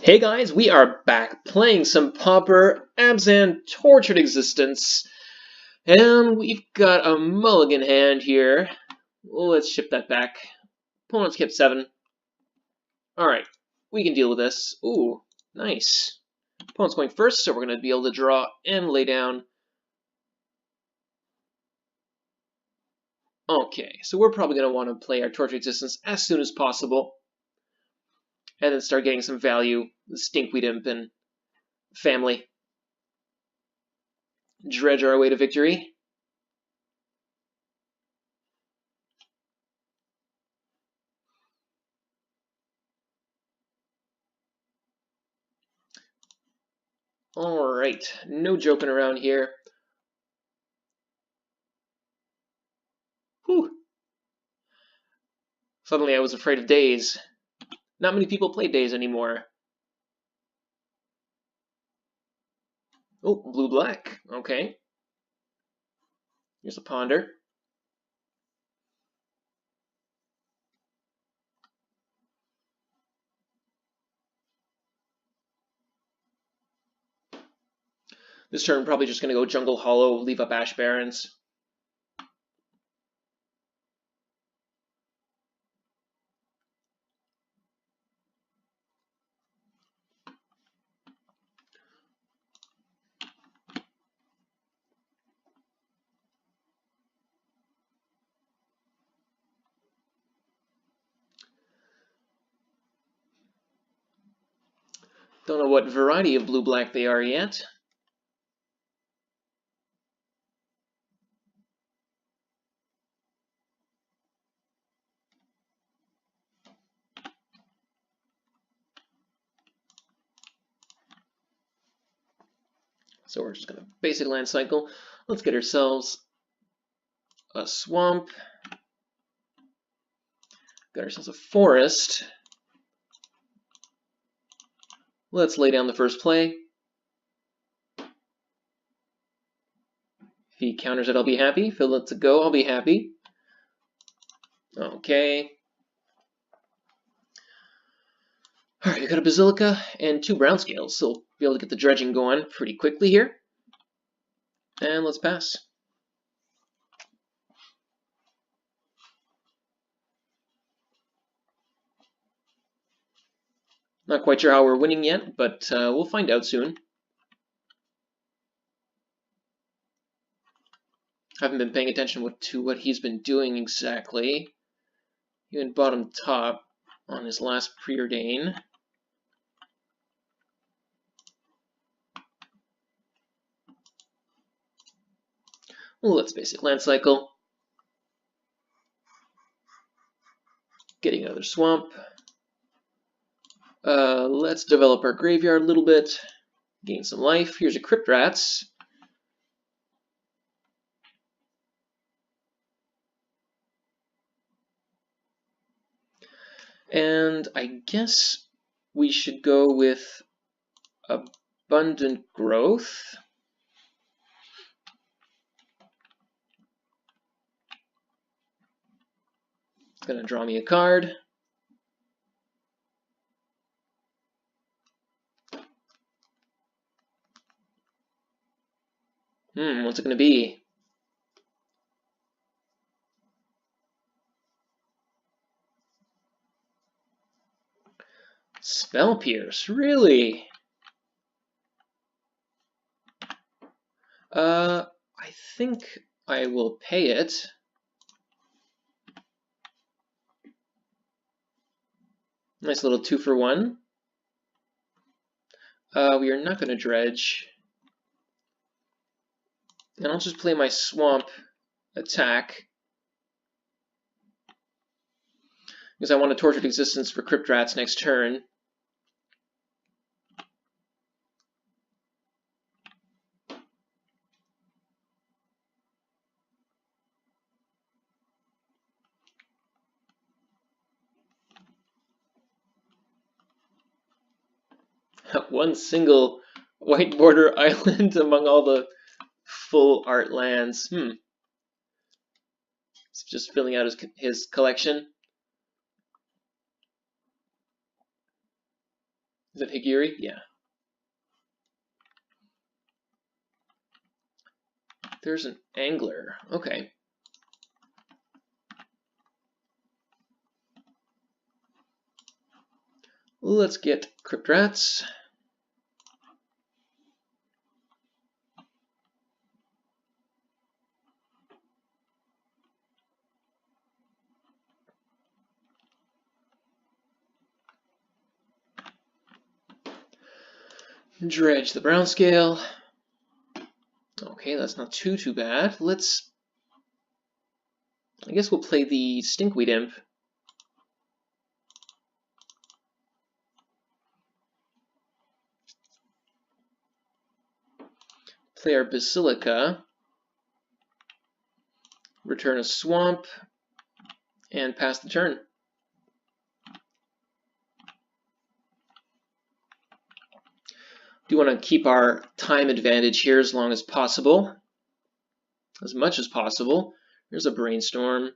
Hey guys, we are back playing some Pauper, Abzan Tortured Existence, and we've got a mulligan hand here. Let's ship that back. Opponent's kept 7. Alright, we can deal with this. Ooh, nice. Opponent's going first, so we're going to be able to draw and lay down. Okay, so we're probably going to want to play our Tortured Existence as soon as possible, and then start getting some value, the Stinkweed Imp and family. Dredge our way to victory. Alright, no joking around here. Whew. Suddenly I was afraid of Days. Not many people play Days anymore. Oh, blue-black. Okay. Here's a Ponder. This turn, I'm probably just going to go Jungle Hollow, leave up Ash Barrens. Don't know what variety of blue-black they are yet. So we're just going to basic land cycle. Let's get ourselves a swamp. Got ourselves a forest. Let's lay down the first play. If he counters it, I'll be happy. If he lets it go, I'll be happy. Okay. Alright, we got a Basilica and 2 brown scales, so we'll be able to get the dredging going pretty quickly here. And let's pass. Not quite sure how we're winning yet, but we'll find out soon. Haven't been paying attention to what he's been doing exactly. He went bottom top on his last preordain. Well, let's basic land cycle. Getting another swamp. Let's develop our graveyard a little bit. Gain some life. Here's a Crypt Rats. And I guess we should go with Abundant Growth. It's going to draw me a card. What's it going to be? Spell Pierce, really? I think I will pay it. Nice little 2-for-1. We are not going to dredge. And I'll just play my swamp attack. Because I want a Tortured Existence for Crypt Rats next turn. One single white border island among all the full art lands. It's just filling out his collection. Is it Higiri? Yeah. There's an angler. Okay. Let's get Crypt Rats. Dredge the brown scale. Okay, that's not too bad. I guess we'll play the Stinkweed Imp. Play our Basilica. Return a swamp. And pass the turn. Do want to keep our time advantage here as long as possible. As much as possible. Here's a Brainstorm.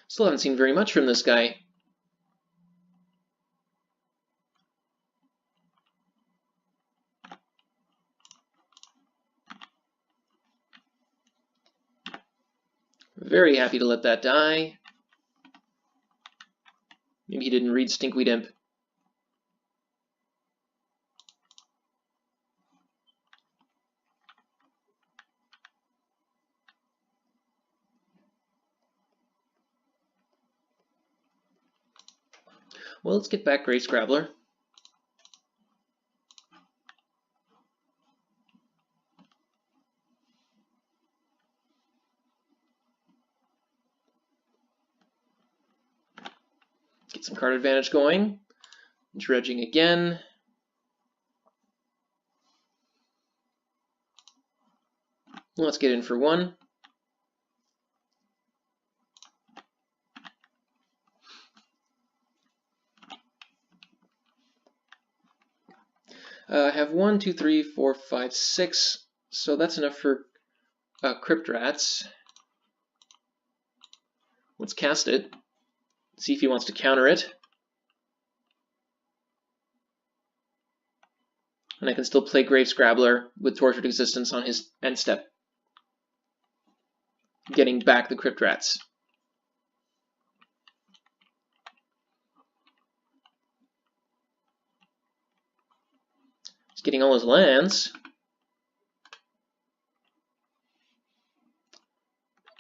Still haven't seen very much from this guy. Very happy to let that die. Maybe he didn't read Stinkweed Imp. Well, let's get back Grey Scrabbler. Get some card advantage going. Dredging again. Let's get in for one. I have 1, 2, 3, 4, 5, 6, so that's enough for Crypt Rats. Let's cast it. See if he wants to counter it. And I can still play Grave Scrabbler with Tortured Existence on his end step, getting back the Crypt Rats. He's getting all his lands.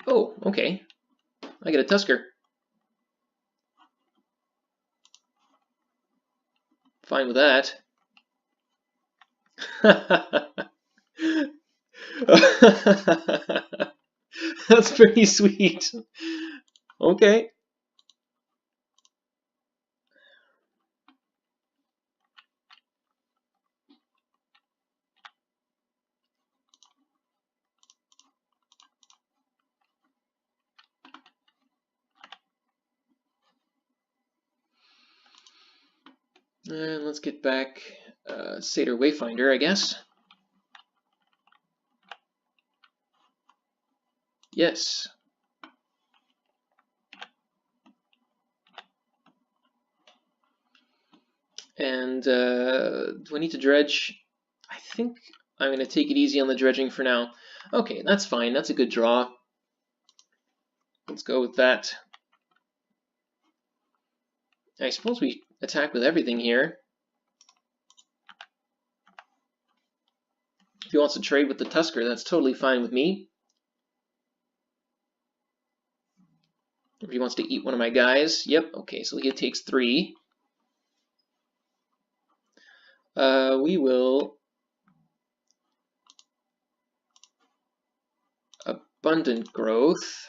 Oh, okay. I get a Tusker. Fine with that. That's pretty sweet. Okay. And let's get back Satyr Wayfinder, I guess. Yes. And do I need to dredge? I think I'm going to take it easy on the dredging for now. Okay, that's fine. That's a good draw. Let's go with that. I suppose we attack with everything here. If he wants to trade with the Tusker, that's totally fine with me. If he wants to eat one of my guys, yep, okay, so he takes 3. We will Abundant Growth.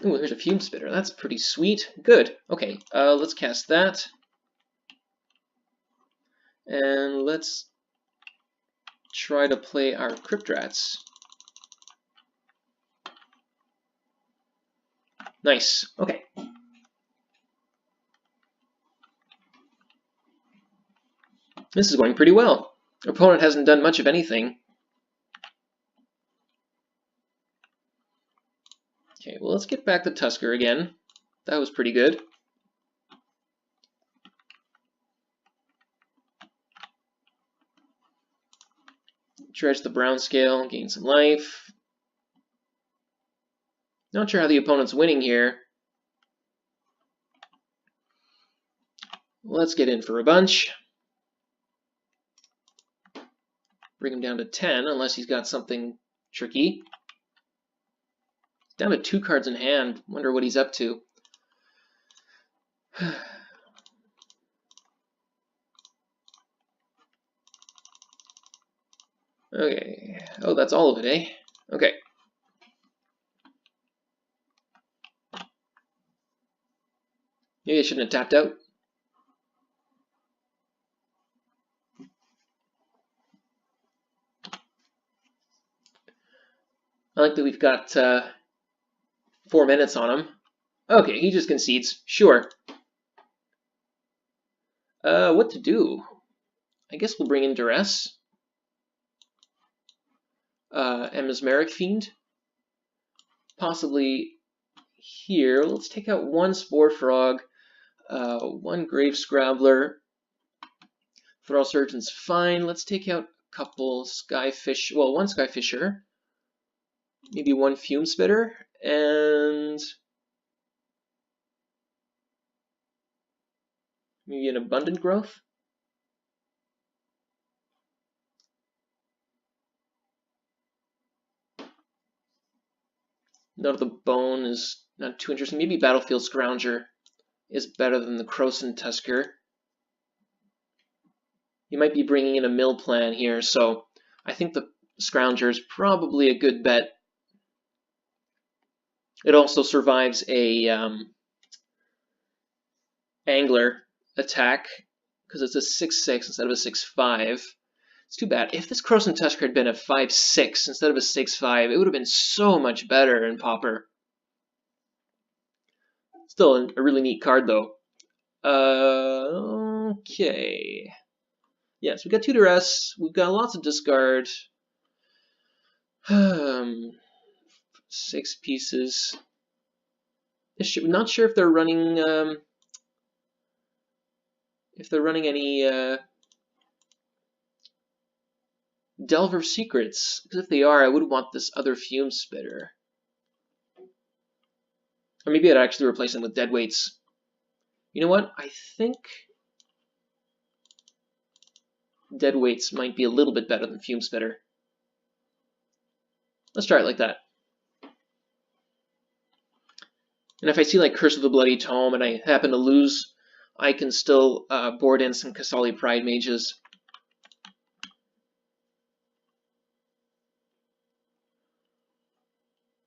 Ooh, here's a Fume Spitter. That's pretty sweet. Good. Okay, let's cast that. And let's try to play our Crypt Rats. Nice. Okay. This is going pretty well. Opponent hasn't done much of anything. Okay, well, let's get back to Tusker again. That was pretty good. Dredge the brown scale, gain some life. Not sure how the opponent's winning here. Let's get in for a bunch. Bring him down to 10, unless he's got something tricky. Down to 2 cards in hand. Wonder what he's up to. Okay. Oh, that's all of it, eh? Okay. Maybe I shouldn't have tapped out. I like that we've got 4 minutes on him. Okay, he just concedes. Sure. What to do? I guess we'll bring in Duress. Mesmeric Fiend. Possibly here. Let's take out 1 Spore Frog, 1 Grave Scrabbler. Thrall Surgeon's fine. Let's take out a couple Skyfish. Well, 1 Skyfisher. Maybe 1 Fume Spitter. And maybe an Abundant Growth. Note of the Bone is not too interesting. Maybe Battlefield Scrounger is better than the Krosan Tusker. You might be bringing in a mill plan here, so I think the Scrounger is probably a good bet. It also survives a Angler attack because it's a 6/6 instead of a 6/5. It's too bad. If this Krosan Tusker had been a 5/6 instead of a 6/5, it would have been so much better in Pauper. Still a really neat card, though. Okay. Yes, we've got 2 Duress. We've got lots of discard. 6 pieces. Not sure if they're running any Delver Secrets, because if they are, I would want this other Fume Spitter. Or maybe I'd actually replace them with Deadweights. You know what? I think Deadweights might be a little bit better than Fume Spitter. Let's try it like that. And if I see like Curse of the Bloody Tome and I happen to lose, I can still board in some Kasali Pride Mages.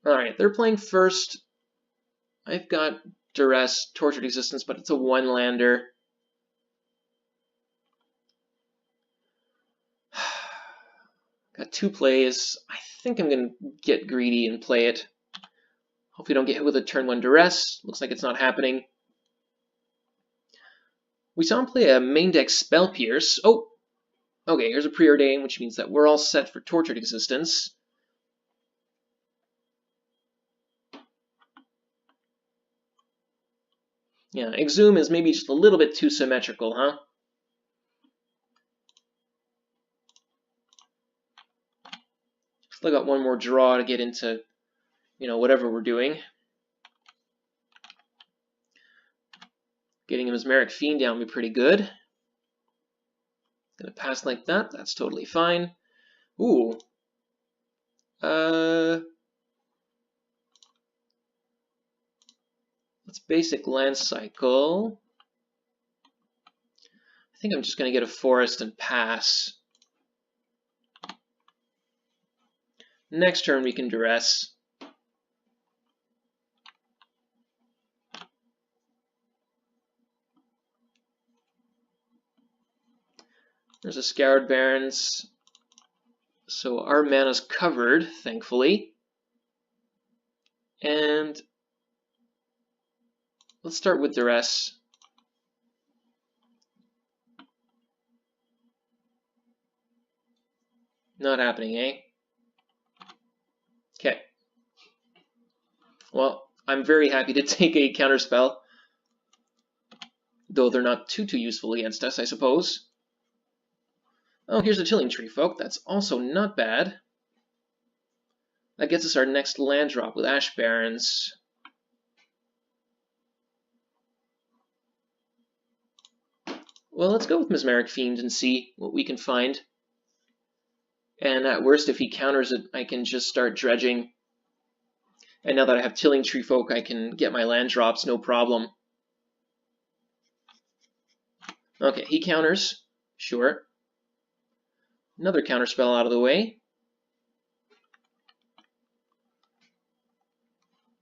Alright, they're playing first. I've got Duress, Tortured Existence, but it's a 1-lander. Got 2 plays. I think I'm going to get greedy and play it. Hope we don't get hit with a turn 1 Duress. Looks like it's not happening. We saw him play a main deck Spell Pierce. Oh! Okay, here's a Preordain, which means that we're all set for Tortured Existence. Yeah, Exhume is maybe just a little bit too symmetrical, huh? Still got 1 more draw to get into, whatever we're doing. Getting him Mesmeric Fiend down would be pretty good. Gonna pass like that, that's totally fine. Ooh. Let's basic land cycle. I think I'm just gonna get a forest and pass. Next turn we can Duress. There's a Scoured Barrens. So our mana's covered, thankfully. And let's start with duress. Not happening, eh? Okay. Well, I'm very happy to take a counterspell, though they're not too useful against us, I suppose. Oh, here's a Chilling Tree, folk. That's also not bad. That gets us our next land drop with Ash Barrens. Well, let's go with Mesmeric Fiend and see what we can find. And at worst, if he counters it, I can just start dredging. And now that I have Tilling Tree Folk, I can get my land drops, no problem. Okay, he counters. Sure. Another counterspell out of the way.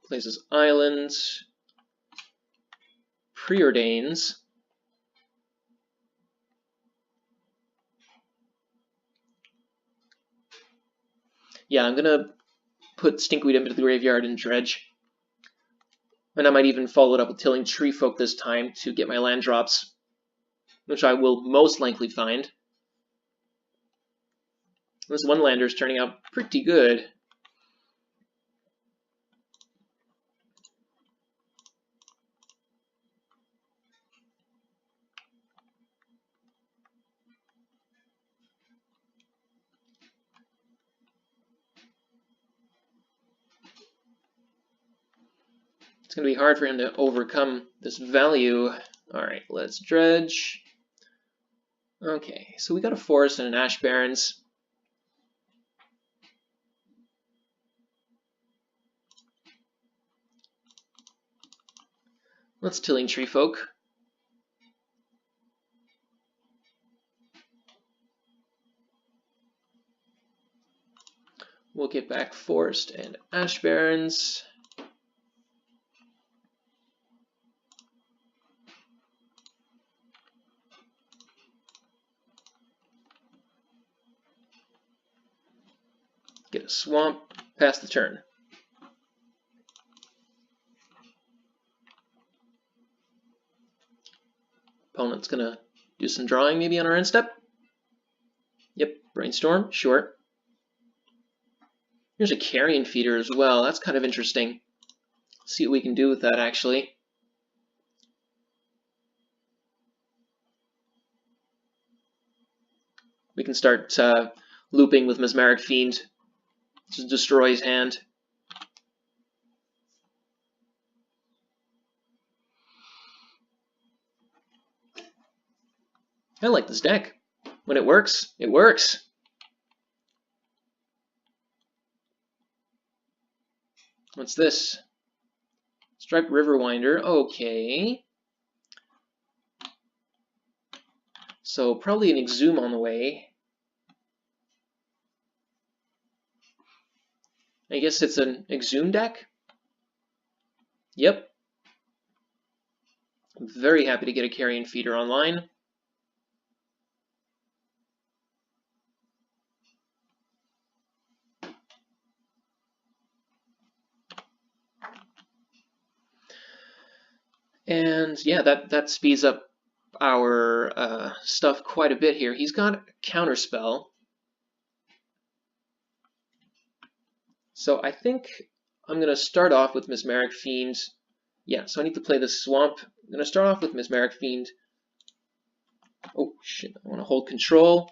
Places islands. Preordains. Yeah, I'm gonna put Stinkweed into the graveyard and dredge. And I might even follow it up with Tilling Tree Folk this time to get my land drops, which I will most likely find. This one lander is turning out pretty good. It's going to be hard for him to overcome this value. Alright, let's dredge. Okay, so we got a forest and an Ash Barrens. Let's Tilling Tree Folk. We'll get back forest and Ash Barrens. Get a swamp, pass the turn. Opponent's gonna do some drawing maybe on our end step. Yep, Brainstorm, sure. Here's a Carrion Feeder as well, that's kind of interesting. See what we can do with that actually. We can start looping with Mesmeric Fiend to destroy his hand. I like this deck. When it works, it works. What's this? Striped Riverwinder, okay. So probably an Exhume on the way. I guess it's an Exhume deck? Yep. I'm very happy to get a Carrion Feeder online. And yeah, that speeds up our stuff quite a bit here. He's got Counterspell. So I think I'm going to start off with Mesmeric Fiend. Yeah, so I need to play the Swamp. I'm going to start off with Mesmeric Fiend. Oh, shit, I want to hold control.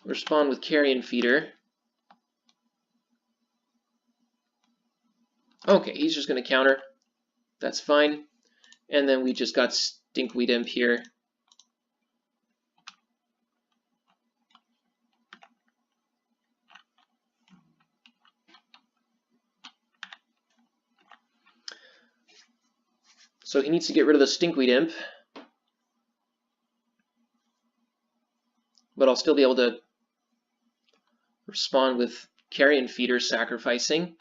Respond with Carrion Feeder. Okay, he's just going to counter. That's fine. And then we just got Stinkweed Imp here. So he needs to get rid of the Stinkweed Imp. But I'll still be able to respond with Carrion Feeder sacrificing.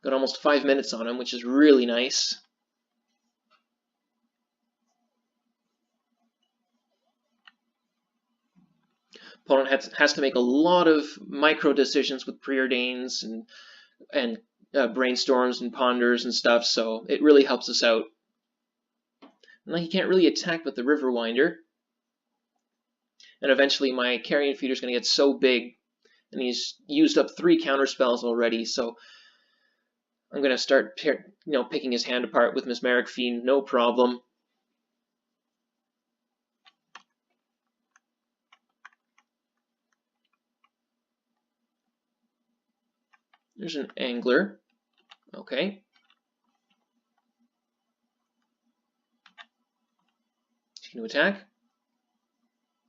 Got almost 5 minutes on him, which is really nice. Opponent has to make a lot of micro decisions with preordains and brainstorms and ponders and stuff, so it really helps us out. And he can't really attack with the Riverwinder. And eventually my Carrion Feeder is going to get so big, and he's used up 3 counter spells already, so I'm going to start picking his hand apart with Mesmeric Fiend, no problem. There's an Angler. Okay. Is he going to attack?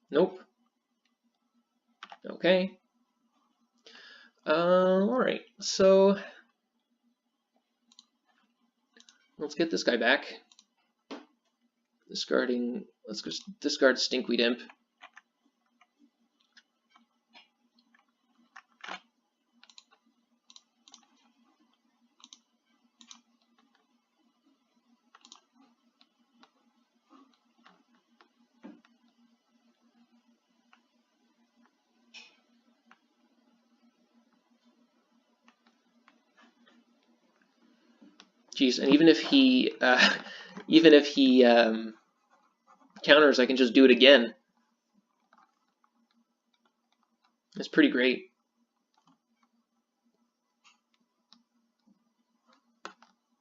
Nope. Okay. Alright, so let's get this guy back. Let's just discard Stinkweed Imp. Jeez, and even if he counters, I can just do it again. That's pretty great.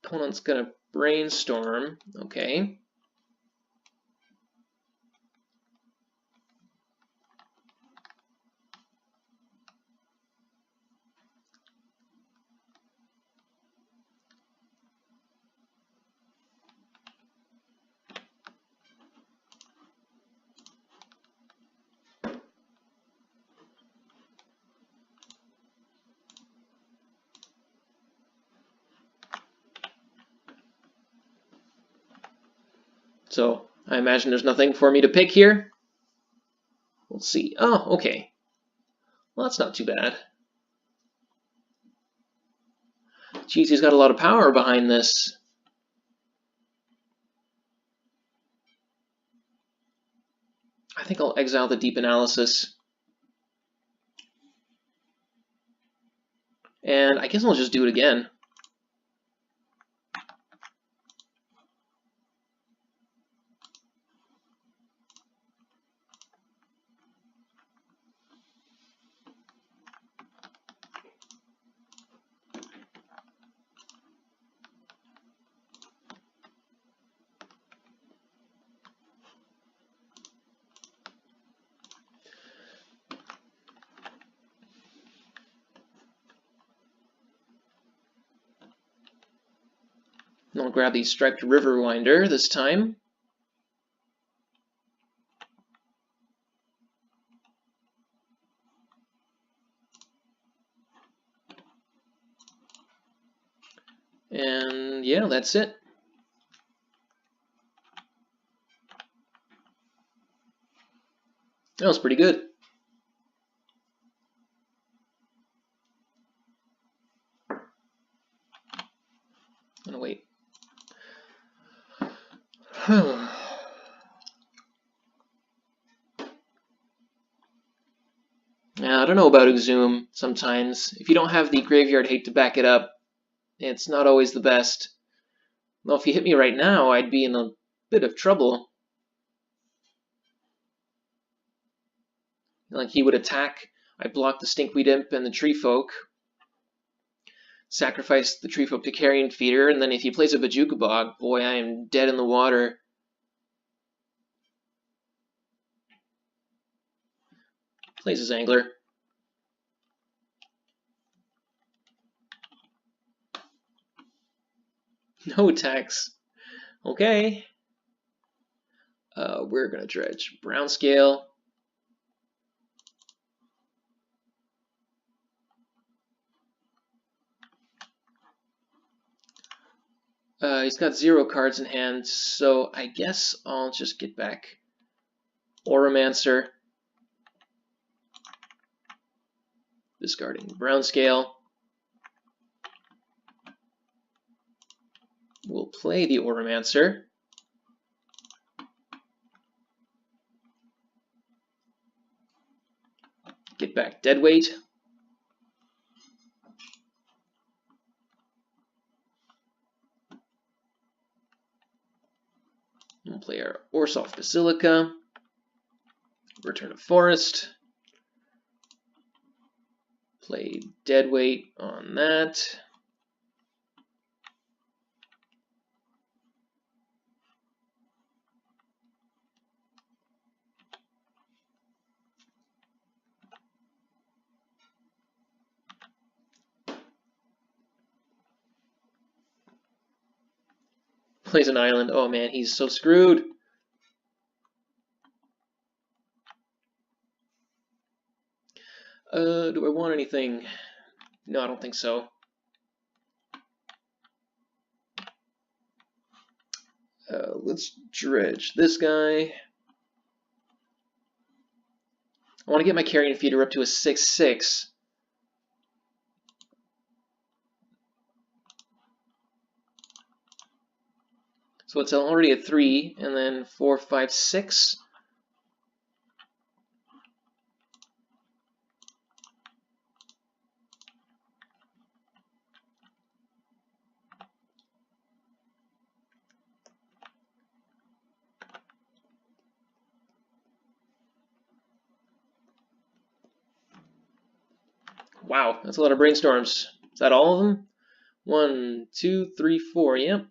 Opponent's gonna brainstorm. Okay. So I imagine there's nothing for me to pick here. We'll see. Oh, okay. Well, that's not too bad. Jeez, he's got a lot of power behind this. I think I'll exile the Deep Analysis. And I guess I'll just do it again. And I'll grab the Striped Riverwinder this time. And yeah, that's it. That was pretty good. I'm gonna wait. Yeah, I don't know about Exhume sometimes. If you don't have the Graveyard Hate to back it up, it's not always the best. Well, if you hit me right now, I'd be in a bit of trouble. Like, he would attack, I'd block the Stinkweed Imp and the Tree Folk, sacrifice the Tree Folk to Carrion Feeder, and then if he plays a Bojuka Bog, boy, I am dead in the water. Plays his Angler. No attacks. Okay. We're gonna dredge Brown Scale. He's got 0 cards in hand, so I guess I'll just get back Oromancer, discarding Brown Scale. We'll play the Reanimator. Get back Deadweight. We'll play our Orzhov Basilica. Return to Forest. Play Deadweight on that. Plays an island. Oh man, he's so screwed. Do I want anything? No, I don't think so. Let's dredge this guy. I want to get my carrion feeder up to a 6/6. So it's already a 3, and then 4, 5, 6. Wow, that's a lot of brainstorms. Is that all of them? 1, 2, 3, 4, yep.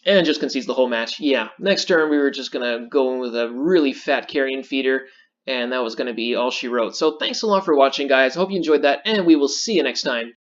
And just concedes the whole match. Yeah, next turn we were just going to go in with a really fat carrion feeder, and that was going to be all she wrote. So thanks a lot for watching, guys. I hope you enjoyed that, and we will see you next time.